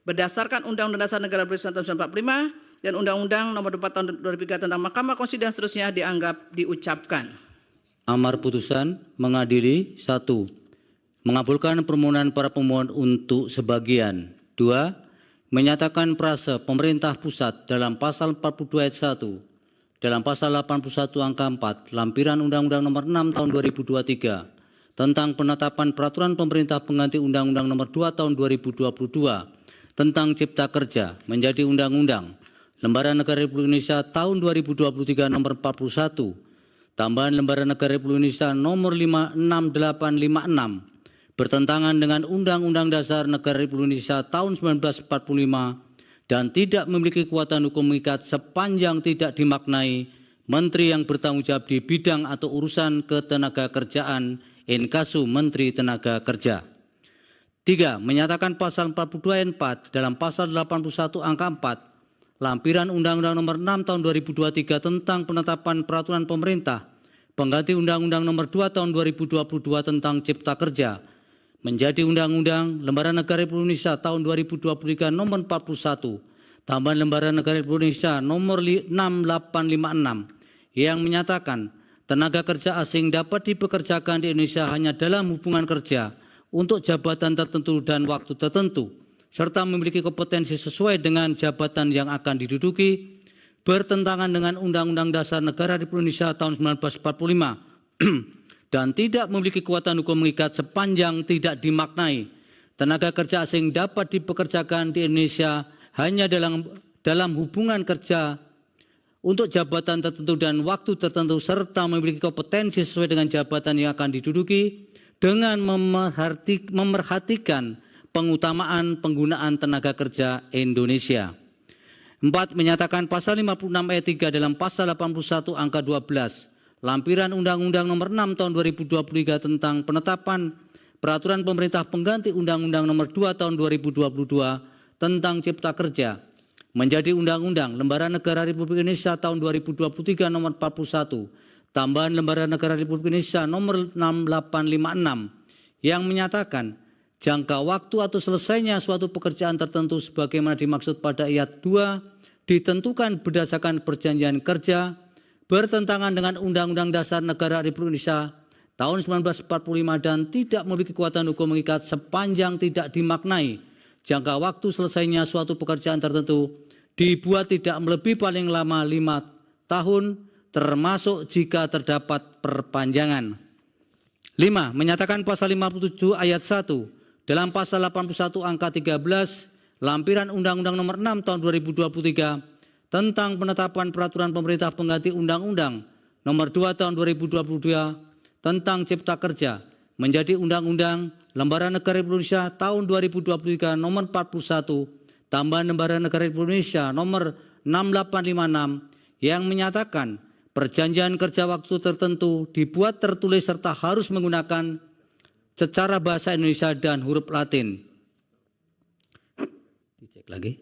berdasarkan Undang-Undang Dasar Negara Republik Indonesia tahun 1945 dan Undang-Undang Nomor 24 Tahun 2003 tentang Mahkamah Konstitusi dan seterusnya dianggap diucapkan. Amar putusan mengadili 1. Mengabulkan permohonan para pemohon untuk sebagian. 2. Menyatakan prase pemerintah pusat dalam pasal 42 ayat 1, dalam pasal 81 angka 4, lampiran Undang-Undang Nomor 6 Tahun 2023 tentang penetapan peraturan pemerintah pengganti Undang-Undang Nomor 2 Tahun 2022 tentang Cipta Kerja menjadi Undang-Undang Lembaran Negara Republik Indonesia tahun 2023 Nomor 41, tambahan Lembaran Negara Republik Indonesia Nomor 56856 bertentangan dengan Undang-Undang Dasar Negara Republik Indonesia tahun 1945 dan tidak memiliki kekuatan hukum mengikat sepanjang tidak dimaknai Menteri yang bertanggung jawab di bidang atau urusan ketenagakerjaan inkasu Menteri Tenaga Kerja. 3. Menyatakan pasal 42 ayat 4 dalam pasal 81 angka 4 lampiran Undang-Undang Nomor 6 Tahun 2023 tentang penetapan peraturan pemerintah pengganti Undang-Undang Nomor 2 Tahun 2022 tentang Cipta Kerja menjadi Undang-Undang Lembaran Negara Republik Indonesia tahun 2023 Nomor 41, tambahan Lembaran Negara Republik Indonesia Nomor 6856 yang menyatakan tenaga kerja asing dapat dipekerjakan di Indonesia hanya dalam hubungan kerja untuk jabatan tertentu dan waktu tertentu, serta memiliki kompetensi sesuai dengan jabatan yang akan diduduki, bertentangan dengan Undang-Undang Dasar Negara Republik Indonesia tahun 1945, dan tidak memiliki kekuatan hukum mengikat sepanjang tidak dimaknai tenaga kerja asing dapat dipekerjakan di Indonesia hanya dalam hubungan kerja untuk jabatan tertentu dan waktu tertentu, serta memiliki kompetensi sesuai dengan jabatan yang akan diduduki dengan memerhatikan pengutamaan penggunaan tenaga kerja Indonesia. 4. Menyatakan pasal 56 ayat 3 dalam pasal 81 angka 12 lampiran Undang-Undang Nomor 6 Tahun 2023 tentang penetapan peraturan pemerintah pengganti Undang-Undang Nomor 2 Tahun 2022 tentang Cipta Kerja menjadi Undang-Undang Lembaran Negara Republik Indonesia tahun 2023 Nomor 41, tambahan Lembaran Negara Republik Indonesia Nomor 6856 yang menyatakan jangka waktu atau selesainya suatu pekerjaan tertentu sebagaimana dimaksud pada ayat 2 ditentukan berdasarkan perjanjian kerja bertentangan dengan Undang-Undang Dasar Negara Republik Indonesia tahun 1945 dan tidak memiliki kekuatan hukum mengikat sepanjang tidak dimaknai jangka waktu selesainya suatu pekerjaan tertentu dibuat tidak melebihi paling lama 5 tahun termasuk jika terdapat perpanjangan. 5. Menyatakan pasal 57 ayat 1 dalam pasal 81 angka 13 lampiran Undang-Undang Nomor 6 Tahun 2023 tentang penetapan peraturan pemerintah pengganti Undang-Undang Nomor 2 Tahun 2022 tentang Cipta Kerja menjadi Undang-Undang Lembaran Negara Republik Indonesia tahun 2023 Nomor 41, tambahan Lembaran Negara Republik Indonesia Nomor 6856 yang menyatakan perjanjian kerja waktu tertentu dibuat tertulis serta harus menggunakan secara bahasa Indonesia dan huruf Latin. Dicek lagi.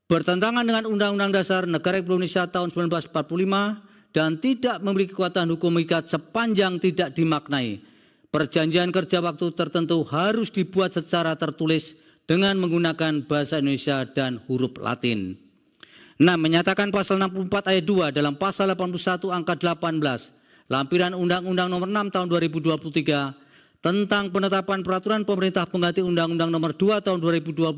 Bertentangan dengan Undang-Undang Dasar Negara Republik Indonesia tahun 1945 dan tidak memiliki kekuatan hukum mengikat sepanjang tidak dimaknai. Perjanjian kerja waktu tertentu harus dibuat secara tertulis dengan menggunakan bahasa Indonesia dan huruf Latin. 6. Menyatakan pasal 64 ayat 2 dalam pasal 81 angka 18 lampiran Undang-Undang Nomor 6 Tahun 2023 tentang penetapan peraturan pemerintah pengganti Undang-Undang Nomor 2 Tahun 2022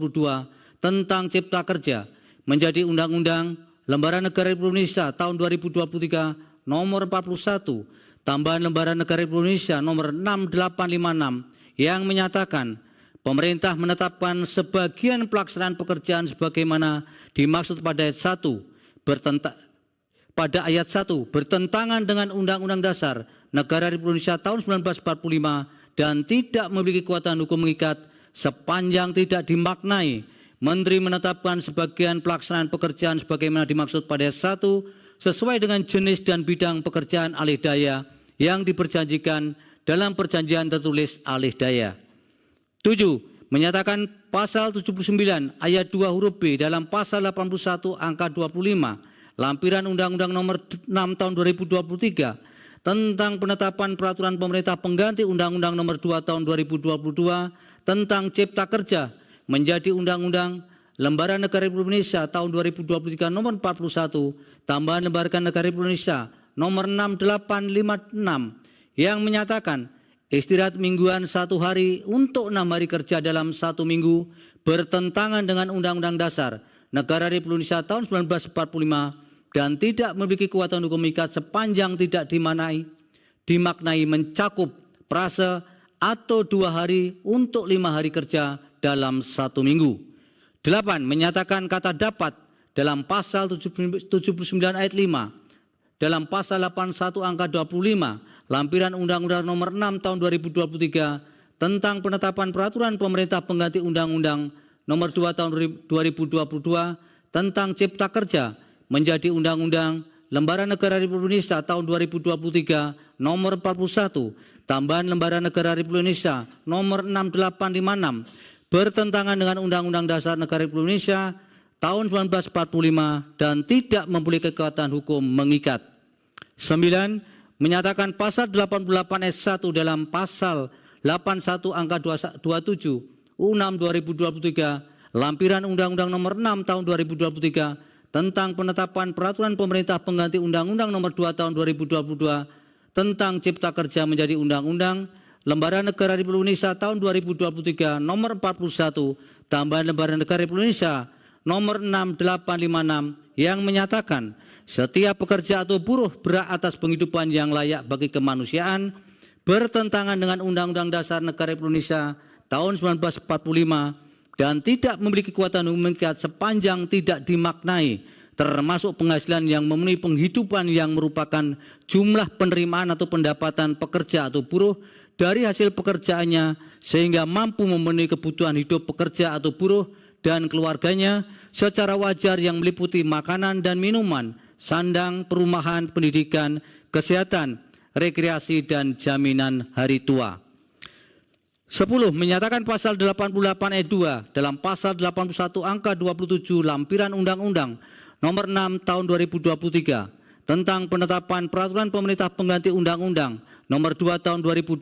tentang Cipta Kerja menjadi Undang-Undang Lembaran Negara Republik Indonesia tahun 2023 Nomor 41, tambahan Lembaran Negara Republik Indonesia Nomor 6856 yang menyatakan pemerintah menetapkan sebagian pelaksanaan pekerjaan sebagaimana dimaksud pada ayat 1 bertentangan dengan Undang-Undang Dasar Negara Republik Indonesia tahun 1945 dan tidak memiliki kekuatan hukum mengikat sepanjang tidak dimaknai. Menteri menetapkan sebagian pelaksanaan pekerjaan sebagaimana dimaksud pada 1 sesuai dengan jenis dan bidang pekerjaan alih daya yang diperjanjikan dalam perjanjian tertulis alih daya. 7. Menyatakan pasal 79 ayat 2 huruf B dalam pasal 81 angka 25 lampiran Undang-Undang Nomor 6 Tahun 2023 tentang penetapan peraturan pemerintah pengganti Undang-Undang Nomor 2 Tahun 2022 tentang Cipta Kerja menjadi Undang-Undang Lembaran Negara Republik Indonesia tahun 2023 nomor 41, tambahan Lembaran Negara Republik Indonesia nomor 6856 yang menyatakan istirahat mingguan 1 hari untuk 6 hari kerja dalam 1 minggu bertentangan dengan Undang-Undang Dasar Negara Republik Indonesia tahun 1945 dan tidak memiliki kekuatan hukum mengikat sepanjang tidak dimaknai mencakup prase atau 2 hari untuk 5 hari kerja dalam 1 minggu. 8. Menyatakan kata dapat dalam pasal 79 ayat 5, dalam pasal 81 angka 25, lampiran Undang-Undang nomor 6 tahun 2023 tentang penetapan peraturan pemerintah pengganti Undang-Undang nomor 2 tahun 2022 tentang Cipta Kerja menjadi Undang-Undang Lembaran Negara Republik Indonesia tahun 2023 nomor 41, tambahan Lembaran Negara Republik Indonesia nomor 6856 bertentangan dengan Undang-Undang Dasar Negara Republik Indonesia tahun 1945 dan tidak mempunyai kekuatan hukum mengikat. 9. Menyatakan pasal 88 S1 dalam pasal 81 angka 27 U6 2023 lampiran Undang-Undang nomor 6 tahun 2023 tentang penetapan peraturan pemerintah pengganti Undang-Undang nomor 2 tahun 2022 tentang Cipta Kerja menjadi Undang-Undang Lembaran Negara Republik Indonesia tahun 2023 nomor 41, tambahan Lembaran Negara Republik Indonesia nomor 6856 yang menyatakan setiap pekerja atau buruh berhak atas penghidupan yang layak bagi kemanusiaan bertentangan dengan Undang-Undang Dasar Negara Republik Indonesia tahun 1945 dan tidak memiliki kekuatan hukum mengikat sepanjang tidak dimaknai termasuk penghasilan yang memenuhi penghidupan yang merupakan jumlah penerimaan atau pendapatan pekerja atau buruh dari hasil pekerjaannya sehingga mampu memenuhi kebutuhan hidup pekerja atau buruh dan keluarganya secara wajar yang meliputi makanan dan minuman, sandang, perumahan, pendidikan, kesehatan, rekreasi, dan jaminan hari tua. 10. Menyatakan pasal 88 ayat 2 dalam pasal 81 angka 27 lampiran Undang-Undang nomor 6 tahun 2023 tentang penetapan peraturan pemerintah pengganti Undang-Undang nomor 2 tahun 2022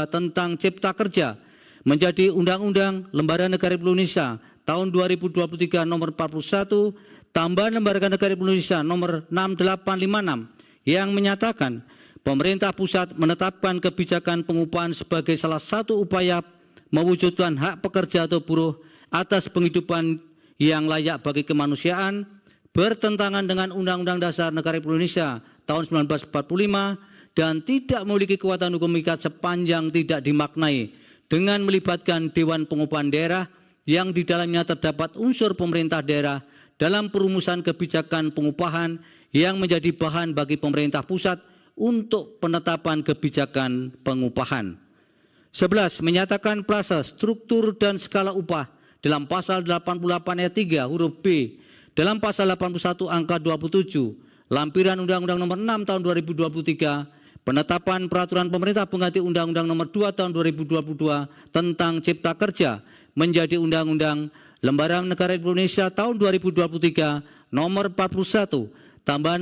tentang Cipta Kerja menjadi Undang-Undang Lembaran Negara Republik Indonesia tahun 2023 nomor 41, tambahan Lembaran Negara Republik Indonesia nomor 6856 yang menyatakan pemerintah pusat menetapkan kebijakan pengupahan sebagai salah satu upaya mewujudkan hak pekerja atau buruh atas penghidupan yang layak bagi kemanusiaan bertentangan dengan Undang-Undang Dasar Negara Republik Indonesia tahun 1945 dan tidak memiliki kekuatan hukum mengikat sepanjang tidak dimaknai dengan melibatkan Dewan Pengupahan Daerah yang di dalamnya terdapat unsur pemerintah daerah dalam perumusan kebijakan pengupahan yang menjadi bahan bagi pemerintah pusat untuk penetapan kebijakan pengupahan. 11. Menyatakan prase struktur dan skala upah dalam pasal 88 ayat 3 huruf B dalam pasal 81 angka 27 lampiran Undang-Undang nomor 6 tahun 2023 penetapan peraturan pemerintah pengganti Undang-Undang nomor 2 tahun 2022 tentang Cipta Kerja menjadi Undang-Undang Lembaran Negara Republik Indonesia tahun 2023 nomor 41, tambahan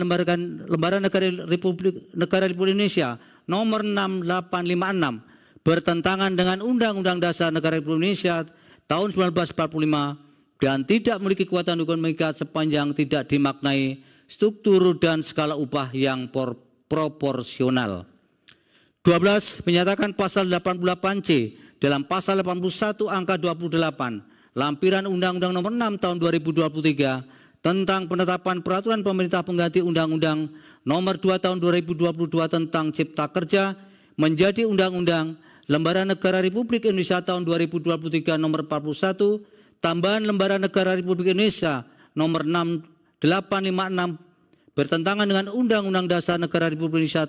Lembaran Negara Republik Indonesia nomor 6856 bertentangan dengan Undang-Undang Dasar Negara Republik Indonesia tahun 1945 dan tidak memiliki kekuatan hukum mengikat sepanjang tidak dimaknai struktur dan skala upah yang proporsional. 12. Menyatakan pasal 88C dalam pasal 81 angka 28 lampiran Undang-Undang nomor 6 tahun 2023 tentang penetapan peraturan pemerintah pengganti Undang-Undang nomor 2 tahun 2022 tentang Cipta Kerja menjadi Undang-Undang Lembaran Negara Republik Indonesia tahun 2023 nomor 41, tambahan Lembaran Negara Republik Indonesia nomor 6856 bertentangan dengan Undang-Undang Dasar Negara Republik Indonesia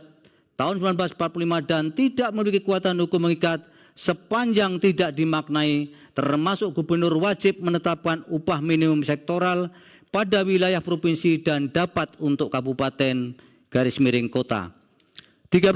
tahun 1945 dan tidak memiliki kekuatan hukum mengikat sepanjang tidak dimaknai termasuk gubernur wajib menetapkan upah minimum sektoral pada wilayah provinsi dan dapat untuk kabupaten garis miring kota. 13.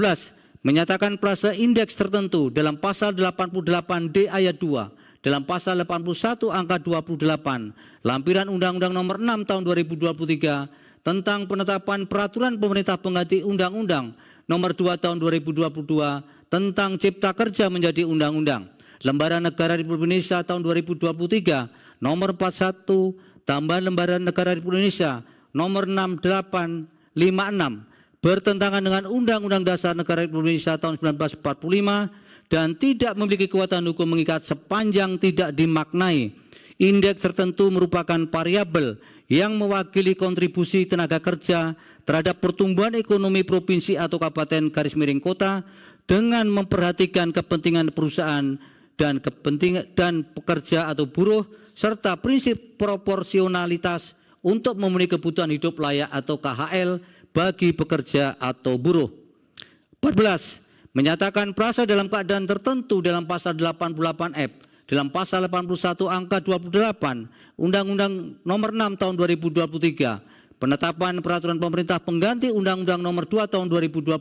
Menyatakan prase indeks tertentu dalam pasal 88D ayat 2 dalam pasal 81 angka 28 lampiran Undang-Undang nomor 6 tahun 2023 tentang penetapan peraturan pemerintah pengganti Undang-Undang nomor 2 tahun 2022 tentang Cipta Kerja menjadi Undang-Undang Lembaran Negara Republik Indonesia tahun 2023 nomor 41 tambahan Lembaran Negara Republik Indonesia nomor 6856 bertentangan dengan Undang-Undang Dasar Negara Republik Indonesia tahun 1945 dan tidak memiliki kekuatan hukum mengikat sepanjang tidak dimaknai. Indeks tertentu merupakan variabel yang mewakili kontribusi tenaga kerja terhadap pertumbuhan ekonomi provinsi atau kabupaten garis miring kota dengan memperhatikan kepentingan perusahaan dan pekerja atau buruh serta prinsip proporsionalitas untuk memenuhi kebutuhan hidup layak atau KHL bagi pekerja atau buruh. 14. Menyatakan frasa dalam keadaan tertentu dalam pasal 88F, dalam pasal 81 angka 28 Undang-Undang nomor 6 tahun 2023, penetapan peraturan pemerintah pengganti Undang-Undang nomor 2 tahun 2022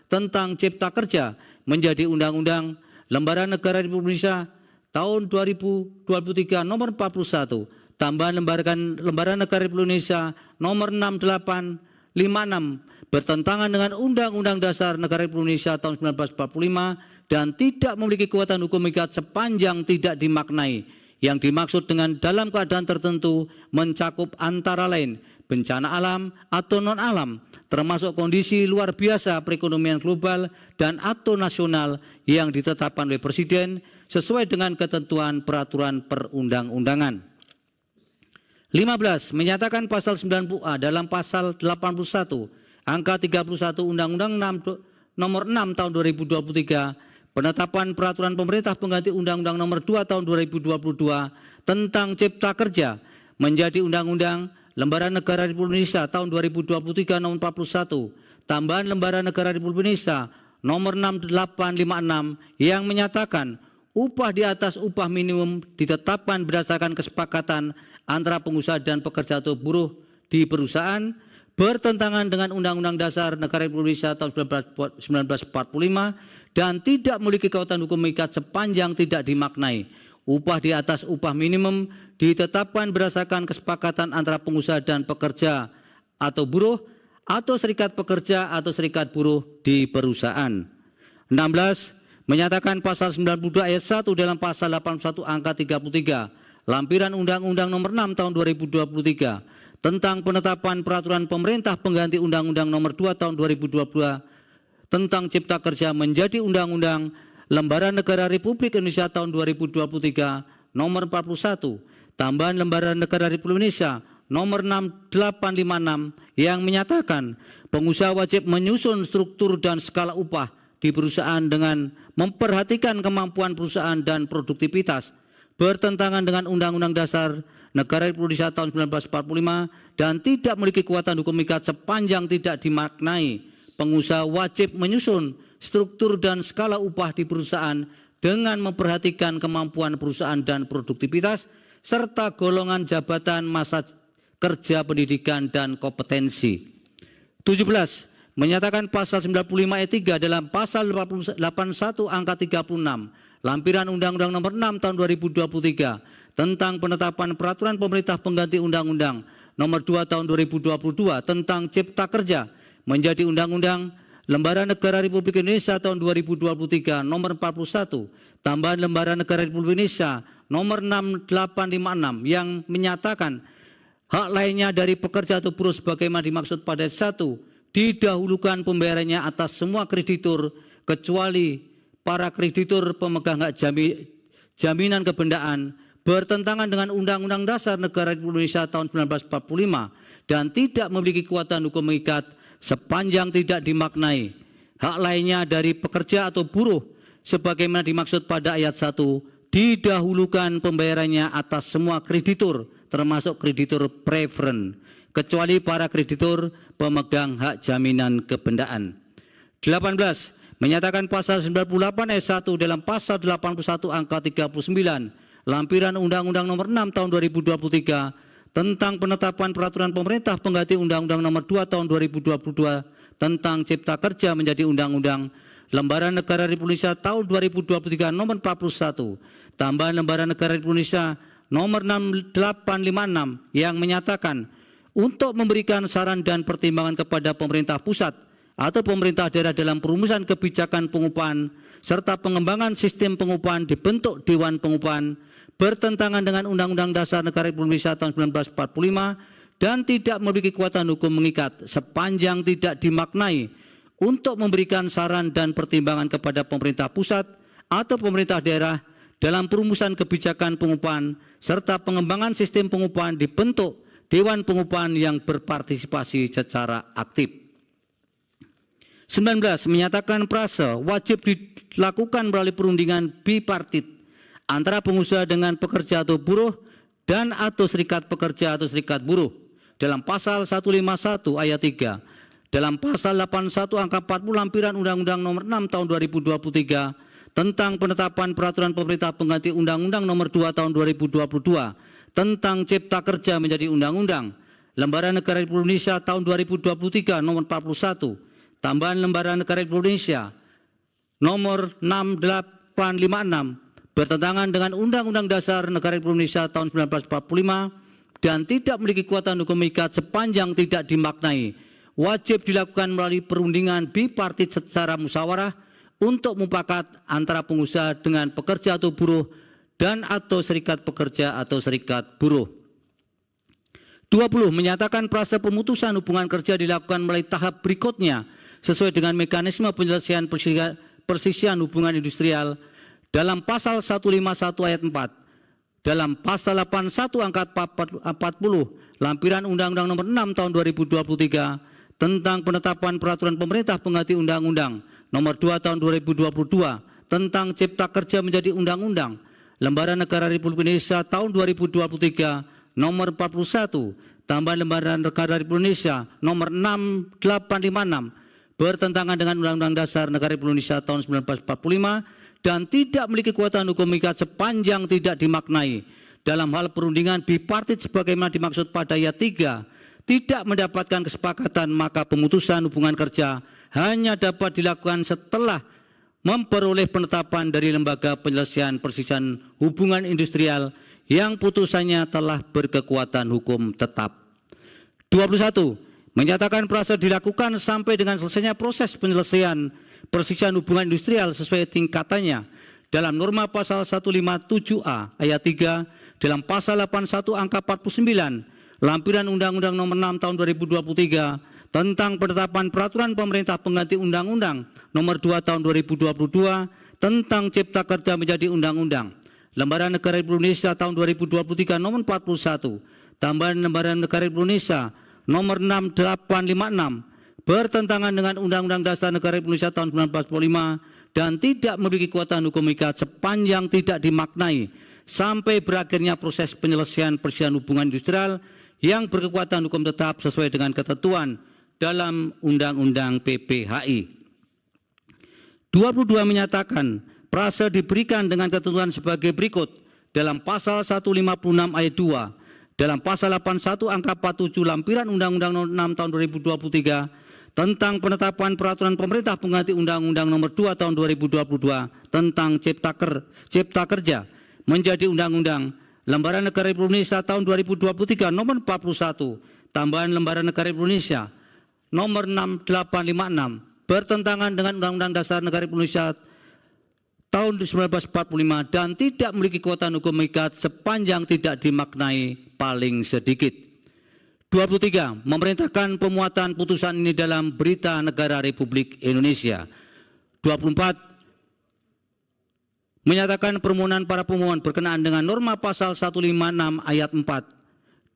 tentang Cipta Kerja menjadi Undang-Undang Lembaran Negara Republik Indonesia tahun 2023 nomor 41, tambahan Lembaran Negara Republik Indonesia nomor 6856 bertentangan dengan Undang-Undang Dasar Negara Republik Indonesia tahun 1945 dan tidak memiliki kekuatan hukum mengikat sepanjang tidak dimaknai. Yang dimaksud dengan dalam keadaan tertentu mencakup antara lain bencana alam atau non-alam, termasuk kondisi luar biasa perekonomian global dan atau nasional yang ditetapkan oleh Presiden sesuai dengan ketentuan peraturan perundang-undangan. 15. Menyatakan pasal 90A dalam pasal 81 angka 31 Undang-Undang nomor 6 tahun 2023 penetapan peraturan pemerintah pengganti Undang-Undang nomor 2 tahun 2022 tentang Cipta Kerja menjadi Undang-Undang Lembaran Negara Republik Indonesia tahun 2023 nomor 41, tambahan Lembaran Negara Republik Indonesia nomor 6856 yang menyatakan upah di atas upah minimum ditetapkan berdasarkan kesepakatan antara pengusaha dan pekerja atau buruh di perusahaan bertentangan dengan Undang-Undang Dasar Negara Republik Indonesia tahun 1945 dan tidak memiliki kekuatan hukum mengikat sepanjang tidak dimaknai. Upah di atas upah minimum ditetapkan berdasarkan kesepakatan antara pengusaha dan pekerja atau buruh atau serikat pekerja atau serikat buruh di perusahaan. 16. Menyatakan pasal 92 ayat 1 dalam pasal 81 angka 33 lampiran Undang-Undang nomor 6 tahun 2023 tentang penetapan peraturan pemerintah pengganti Undang-Undang nomor 2 tahun 2022 tentang Cipta Kerja menjadi Undang-Undang Lembaran Negara Republik Indonesia tahun 2023 nomor 41, tambahan Lembaran Negara Republik Indonesia nomor 6856 yang menyatakan pengusaha wajib menyusun struktur dan skala upah di perusahaan dengan memperhatikan kemampuan perusahaan dan produktivitas bertentangan dengan Undang-Undang Dasar Negara Republik Indonesia tahun 1945 dan tidak memiliki kekuatan hukum mengikat sepanjang tidak dimaknai. Pengusaha wajib menyusun struktur dan skala upah di perusahaan dengan memperhatikan kemampuan perusahaan dan produktivitas serta golongan jabatan, masa kerja, pendidikan dan kompetensi. 17. Menyatakan pasal 95 ayat 3 dalam pasal 81 angka 36 lampiran Undang-Undang nomor 6 tahun 2023 tentang penetapan peraturan pemerintah pengganti Undang-Undang nomor 2 tahun 2022 tentang Cipta Kerja menjadi Undang-Undang Lembaran Negara Republik Indonesia tahun 2023 nomor 41, tambahan Lembaran Negara Republik Indonesia nomor 6856 yang menyatakan hak lainnya dari pekerja atau buruh sebagaimana dimaksud pada 1, didahulukan pembayarannya atas semua kreditur kecuali para kreditur pemegang hak jaminan kebendaan bertentangan dengan Undang-Undang Dasar Negara Republik Indonesia tahun 1945 dan tidak memiliki kekuatan hukum mengikat sepanjang tidak dimaknai. Hak lainnya dari pekerja atau buruh sebagaimana dimaksud pada ayat 1, didahulukan pembayarannya atas semua kreditur termasuk kreditur preferen kecuali para kreditur pemegang hak jaminan kebendaan. 18. Menyatakan pasal 98 ayat 1 dalam pasal 81 angka 39 lampiran Undang-Undang nomor 6 tahun 2023 tentang penetapan peraturan pemerintah pengganti Undang-Undang nomor 2 tahun 2022 tentang Cipta Kerja menjadi Undang-Undang Lembaran Negara Republik Indonesia tahun 2023 nomor 41, tambahan Lembaran Negara Republik Indonesia nomor 6856 yang menyatakan untuk memberikan saran dan pertimbangan kepada pemerintah pusat atau pemerintah daerah dalam perumusan kebijakan pengupahan serta pengembangan sistem pengupahan dibentuk Dewan Pengupahan bertentangan dengan Undang-Undang Dasar Negara Republik Indonesia tahun 1945 dan tidak memiliki kekuatan hukum mengikat sepanjang tidak dimaknai untuk memberikan saran dan pertimbangan kepada pemerintah pusat atau pemerintah daerah dalam perumusan kebijakan pengupahan serta pengembangan sistem pengupahan dibentuk Dewan Pengupahan yang berpartisipasi secara aktif. 19. Menyatakan prase wajib dilakukan melalui perundingan bipartit antara pengusaha dengan pekerja atau buruh dan atau serikat pekerja atau serikat buruh dalam pasal 151 ayat 3, dalam pasal 81 angka 40 lampiran Undang-Undang Nomor 6 Tahun 2023 tentang penetapan peraturan pemerintah pengganti Undang-Undang Nomor 2 Tahun 2022 tentang Cipta Kerja menjadi Undang-Undang, Lembaran Negara Republik Indonesia Tahun 2023 Nomor 41, tambahan Lembaran Negara Republik Indonesia Nomor 6856 bertentangan dengan Undang-Undang Dasar Negara Republik Indonesia tahun 1945 dan tidak memiliki kekuatan hukum mengikat sepanjang tidak dimaknai, wajib dilakukan melalui perundingan bipartit secara musyawarah untuk mufakat antara pengusaha dengan pekerja atau buruh dan atau serikat pekerja atau serikat buruh. 20. Menyatakan prase pemutusan hubungan kerja dilakukan melalui tahap berikutnya sesuai dengan mekanisme penyelesaian persisian hubungan industrial dalam pasal 151 ayat 4, dalam pasal 81 angka 40 lampiran Undang-Undang Nomor 6 Tahun 2023 tentang penetapan peraturan pemerintah pengganti Undang-Undang Nomor 2 Tahun 2022 tentang Cipta Kerja menjadi Undang-Undang, Lembaran Negara Republik Indonesia tahun 2023 Nomor 41, tambahan Lembaran Negara Republik Indonesia Nomor 6856 bertentangan dengan Undang-Undang Dasar Negara Republik Indonesia tahun 1945 dan tidak memiliki kekuatan hukum mengikat sepanjang tidak dimaknai dalam hal perundingan bipartit sebagaimana dimaksud pada ayat 3 tidak mendapatkan kesepakatan, maka pemutusan hubungan kerja hanya dapat dilakukan setelah memperoleh penetapan dari Lembaga Penyelesaian Persisian Hubungan Industrial yang putusannya telah berkekuatan hukum tetap. 21. Menyatakan prase dilakukan sampai dengan selesainya proses penyelesaian persisian hubungan industrial sesuai tingkatannya dalam norma pasal 157A ayat 3, dalam pasal 81 angka 49 lampiran Undang-Undang Nomor 6 Tahun 2023 tentang penetapan peraturan pemerintah pengganti Undang-Undang Nomor 2 Tahun 2022 tentang Cipta Kerja menjadi Undang-Undang, Lembaran Negara Republik Indonesia tahun 2023 Nomor 41, tambahan Lembaran Negara Republik Indonesia Nomor 6856 bertentangan dengan Undang-Undang Dasar Negara Republik Indonesia tahun 1945 dan tidak memiliki kekuatan hukum mengikat sepanjang tidak dimaknai sampai berakhirnya proses penyelesaian persisian hubungan industrial yang berkekuatan hukum tetap sesuai dengan ketentuan dalam Undang-Undang PPHI. 22 menyatakan prase diberikan dengan ketentuan sebagai berikut dalam pasal 156 ayat 2, dalam pasal 81 angka 47 lampiran Undang-Undang Nomor 6 tahun 2023 tentang penetapan peraturan pemerintah pengganti Undang-Undang Nomor 2 tahun 2022 tentang Cipta Kerja menjadi Undang-Undang, Lembaran Negara Republik Indonesia tahun 2023 Nomor 41, tambahan Lembaran Negara Republik Indonesia Nomor 6856 bertentangan dengan Undang-Undang Dasar Negara Republik Indonesia tahun 1945 dan tidak memiliki kekuatan hukum mengikat sepanjang tidak dimaknai paling sedikit. 23. Memerintahkan pemuatan putusan ini dalam Berita Negara Republik Indonesia. 24. Menyatakan permohonan para pemohon berkenaan dengan norma pasal 156 ayat 4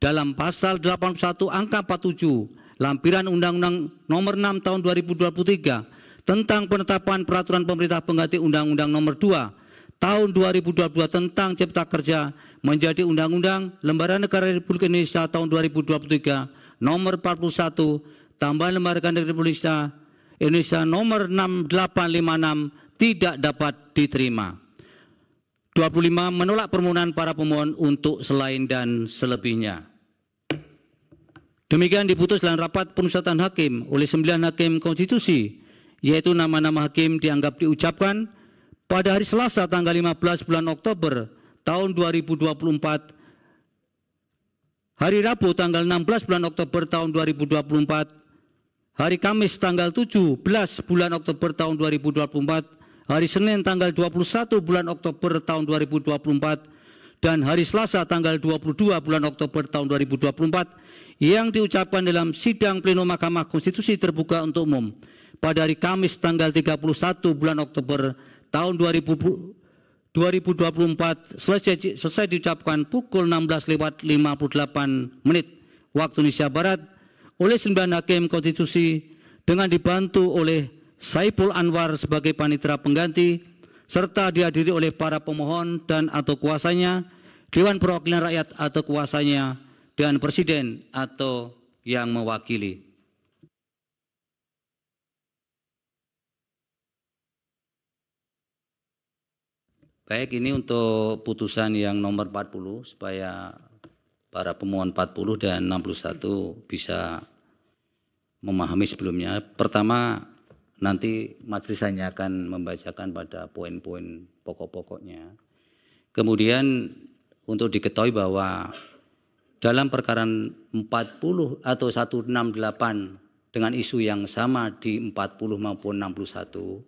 dalam pasal 81 angka 47 lampiran Undang-Undang Nomor 6 tahun 2023 tentang penetapan peraturan pemerintah pengganti Undang-Undang Nomor 2 Tahun 2022 tentang Cipta Kerja menjadi Undang-Undang, Lembaran Negara Republik Indonesia tahun 2023 Nomor 41, tambahan Lembaran Negara Republik Indonesia Nomor 6856 tidak dapat diterima. 25. Menolak permohonan para pemohon untuk selain dan selebihnya. Demikian diputus dalam rapat pemusatan hakim oleh 9 hakim konstitusi, yaitu nama-nama hakim dianggap diucapkan pada hari Selasa tanggal 15 bulan Oktober tahun 2024, hari Rabu tanggal 16 bulan Oktober tahun 2024, hari Kamis tanggal 17 bulan Oktober tahun 2024, hari Senin tanggal 21 bulan Oktober tahun 2024, dan hari Selasa tanggal 22 bulan Oktober tahun 2024 yang diucapkan dalam sidang pleno Mahkamah Konstitusi terbuka untuk umum pada hari Kamis tanggal 31 bulan Oktober tahun 2024 selesai diucapkan pukul 16:58 waktu Indonesia Barat oleh 9 hakim konstitusi dengan dibantu oleh Saiful Anwar sebagai panitera pengganti serta dihadiri oleh para pemohon dan atau kuasanya, Dewan Perwakilan Rakyat atau kuasanya, dan Presiden atau yang mewakili. Baik, ini untuk putusan yang nomor 40 supaya para pemohon 40 dan 61 bisa memahami sebelumnya. Pertama, nanti majelis hanya akan membacakan pada poin-poin pokok-pokoknya. Kemudian untuk diketahui bahwa dalam perkara 40 atau 168 dengan isu yang sama di 40 maupun 61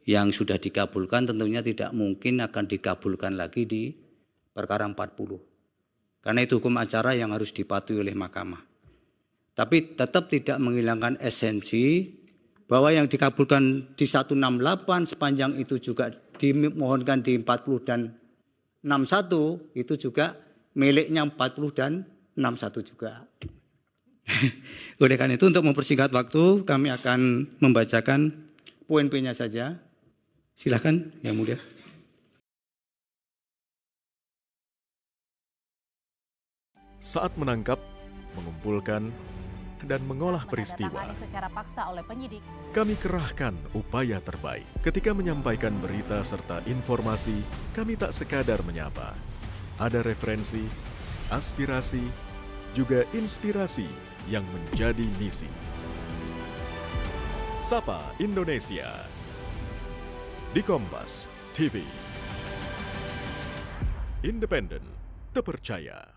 yang sudah dikabulkan tentunya tidak mungkin akan dikabulkan lagi di perkara 40. Karena itu hukum acara yang harus dipatuhi oleh mahkamah. Tapi tetap tidak menghilangkan esensi bahwa yang dikabulkan di 168 sepanjang itu juga dimohonkan di 40 dan 61 itu juga miliknya 40 dan 61 juga. Oleh karena itu untuk mempersingkat waktu kami akan membacakan poin-poinnya saja. Silakan Yang Mulia. Saat menangkap, mengumpulkan, dan mengolah peristiwa, secara paksa oleh penyidik. kami kerahkan upaya terbaik. Ketika menyampaikan berita serta informasi, kami tak sekadar menyapa. Ada referensi, aspirasi, juga inspirasi yang menjadi misi. Sapa Indonesia di Kompas TV. Independen, terpercaya.